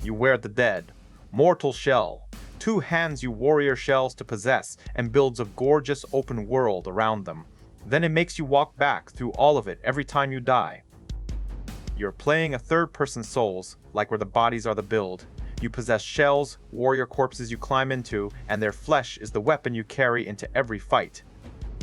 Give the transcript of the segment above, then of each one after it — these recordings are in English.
you wear the dead. Mortal shell. 2 hands you warrior shells to possess and builds a gorgeous open world around them. Then it makes you walk back through all of it every time you die. You're playing a third-person Souls, like where the bodies are the build. You possess shells, warrior corpses you climb into, and their flesh is the weapon you carry into every fight.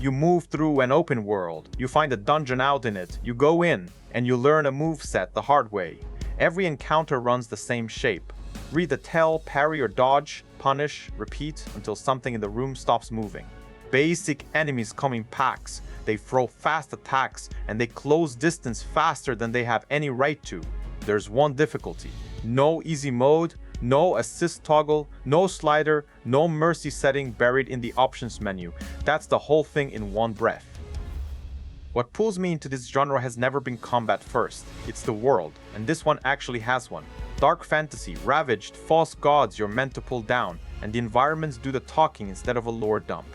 You move through an open world, you find a dungeon out in it, you go in, and you learn a moveset the hard way. Every encounter runs the same shape. Read the tell, parry or dodge, punish, repeat until something in the room stops moving. Basic enemies come in packs, they throw fast attacks, and they close distance faster than they have any right to. There's one difficulty. No easy mode, no assist toggle, no slider, no mercy setting buried in the options menu. That's the whole thing in one breath. What pulls me into this genre has never been combat first. It's the world, and this one actually has one. Dark fantasy, ravaged, false gods you're meant to pull down, and the environments do the talking instead of a lore dump.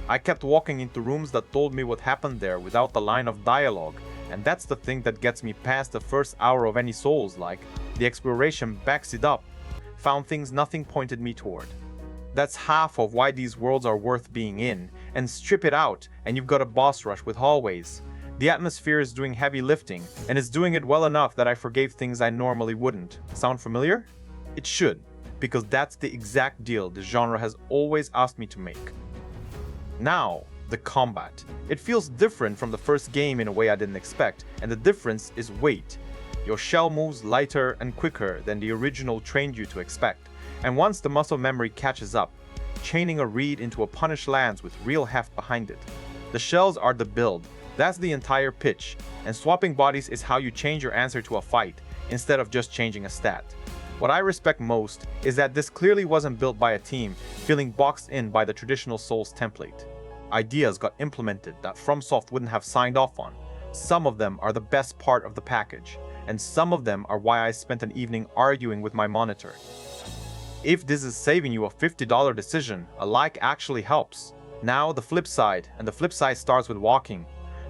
I kept walking into rooms that told me what happened there without the line of dialogue, and that's the thing that gets me past the first hour of any Souls-like. The exploration backs it up. Found things nothing pointed me toward. That's half of why these worlds are worth being in, and strip it out and you've got a boss rush with hallways. The atmosphere is doing heavy lifting, and it's doing it well enough that I forgave things I normally wouldn't. Sound familiar? It should, because that's the exact deal the genre has always asked me to make. Now, the combat. It feels different from the first game in a way I didn't expect, and the difference is weight. Your shell moves lighter and quicker than the original trained you to expect, and once the muscle memory catches up, chaining a read into a punish lands with real heft behind it. The shells are the build, that's the entire pitch, and swapping bodies is how you change your answer to a fight, instead of just changing a stat. What I respect most is that this clearly wasn't built by a team feeling boxed in by the traditional Souls template. Ideas got implemented that FromSoft wouldn't have signed off on. Some of them are the best part of the package, and some of them are why I spent an evening arguing with my monitor. If this is saving you a $50 decision, a like actually helps. Now the flip side, and the flip side starts with walking.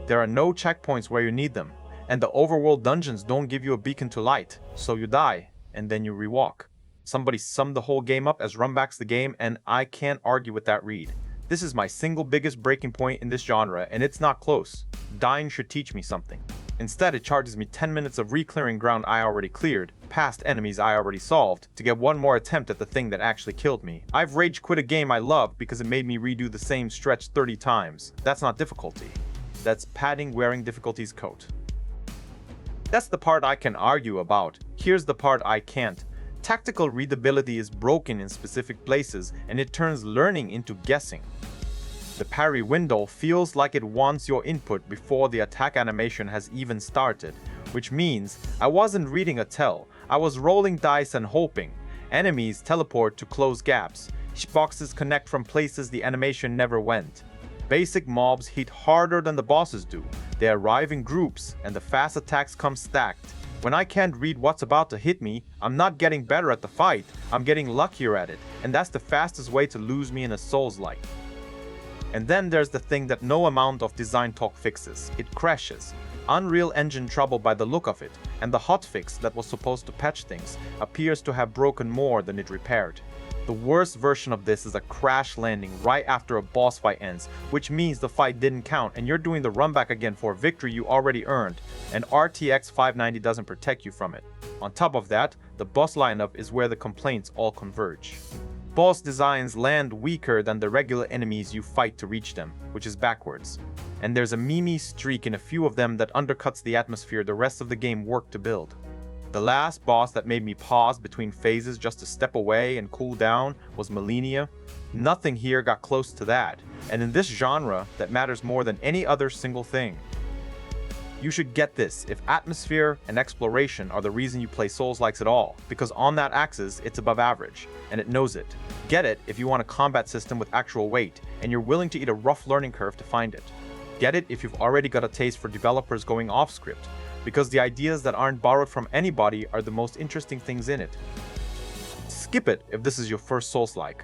There are no checkpoints where you need them, and the overworld dungeons don't give you a beacon to light, so you die, and then you rewalk. Somebody summed the whole game up as runbacks the game, and I can't argue with that read. This is my single biggest breaking point in this genre, and it's not close. Dying should teach me something. Instead, it charges me 10 minutes of re-clearing ground I already cleared, past enemies I already solved, to get one more attempt at the thing that actually killed me. I've rage quit a game I loved because it made me redo the same stretch 30 times. That's not difficulty. That's padding wearing difficulty's coat. That's the part I can argue about. Here's the part I can't. Tactical readability is broken in specific places, and it turns learning into guessing. The parry window feels like it wants your input before the attack animation has even started, which means I wasn't reading a tell, I was rolling dice and hoping. Enemies teleport to close gaps, hitboxes connect from places the animation never went. Basic mobs hit harder than the bosses do, they arrive in groups, and the fast attacks come stacked. When I can't read what's about to hit me, I'm not getting better at the fight, I'm getting luckier at it, and that's the fastest way to lose me in a Souls-like. And then there's the thing that no amount of design talk fixes. It crashes. Unreal Engine trouble by the look of it, and the hotfix that was supposed to patch things appears to have broken more than it repaired. The worst version of this is a crash landing right after a boss fight ends, which means the fight didn't count and you're doing the run back again for a victory you already earned, and RTX 590 doesn't protect you from it. On top of that, the boss lineup is where the complaints all converge. Boss designs land weaker than the regular enemies you fight to reach them, which is backwards. And there's a meme streak in a few of them that undercuts the atmosphere the rest of the game worked to build. The last boss that made me pause between phases just to step away and cool down was Millennia. Nothing here got close to that, and in this genre, that matters more than any other single thing. You should get this if atmosphere and exploration are the reason you play Souls-likes at all, because on that axis, it's above average, and it knows it. Get it if you want a combat system with actual weight, and you're willing to eat a rough learning curve to find it. Get it if you've already got a taste for developers going off script, because the ideas that aren't borrowed from anybody are the most interesting things in it. Skip it if this is your first Souls-like.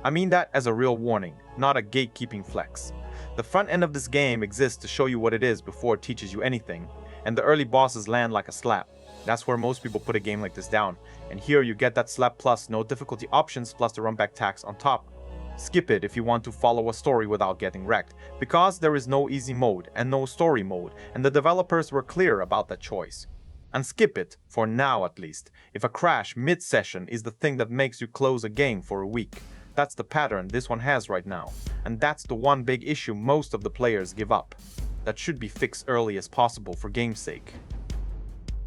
I mean that as a real warning, not a gatekeeping flex. The front end of this game exists to show you what it is before it teaches you anything, and the early bosses land like a slap. That's where most people put a game like this down, and here you get that slap plus no difficulty options plus the runback tax on top. Skip it if you want to follow a story without getting wrecked, because there is no easy mode and no story mode, and the developers were clear about that choice. And skip it, for now at least, if a crash mid-session is the thing that makes you close a game for a week. That's the pattern this one has right now, and that's the one big issue most of the players give up. That should be fixed early as possible for game's sake.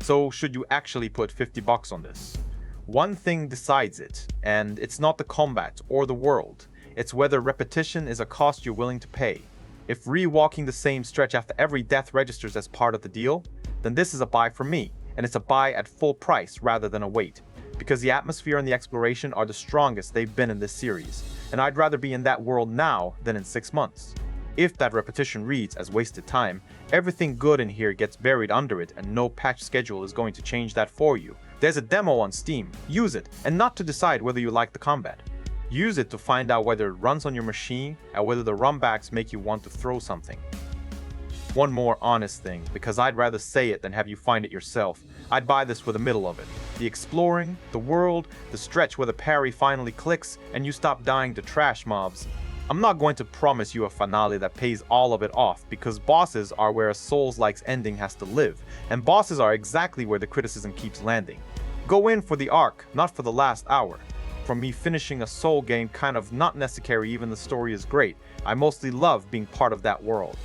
So should you actually put $50 on this? One thing decides it, and it's not the combat or the world. It's whether repetition is a cost you're willing to pay. If re-walking the same stretch after every death registers as part of the deal, then this is a buy for me, and it's a buy at full price rather than a wait, because the atmosphere and the exploration are the strongest they've been in this series, and I'd rather be in that world now than in 6 months. If that repetition reads as wasted time, everything good in here gets buried under it and no patch schedule is going to change that for you. There's a demo on Steam, use it, and not to decide whether you like the combat. Use it to find out whether it runs on your machine and whether the runbacks make you want to throw something. One more honest thing, because I'd rather say it than have you find it yourself. I'd buy this for the middle of it. The exploring, the world, the stretch where the parry finally clicks and you stop dying to trash mobs. I'm not going to promise you a finale that pays all of it off, because bosses are where a Souls-like ending has to live, and bosses are exactly where the criticism keeps landing. Go in for the arc, not for the last hour. For me, finishing a Soul game kind of not necessary even the story is great. I mostly love being part of that world.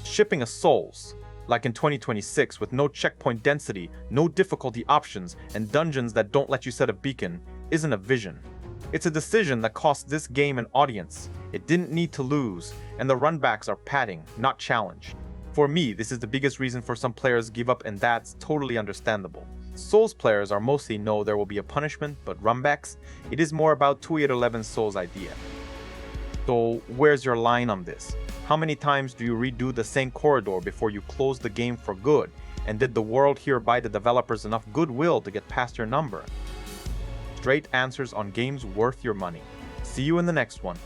Shipping a Souls, like in 2026 with no checkpoint density, no difficulty options, and dungeons that don't let you set a beacon, isn't a vision. It's a decision that cost this game an audience. It didn't need to lose, and the runbacks are padding, not challenge. For me, this is the biggest reason for some players give up, and that's totally understandable. Souls players are mostly know there will be a punishment, but runbacks, it is more about 2811 Souls idea. So where's your line on this? How many times do you redo the same corridor before you close the game for good? And did the world here buy the developers enough goodwill to get past your number? Straight answers on games worth your money. See you in the next one.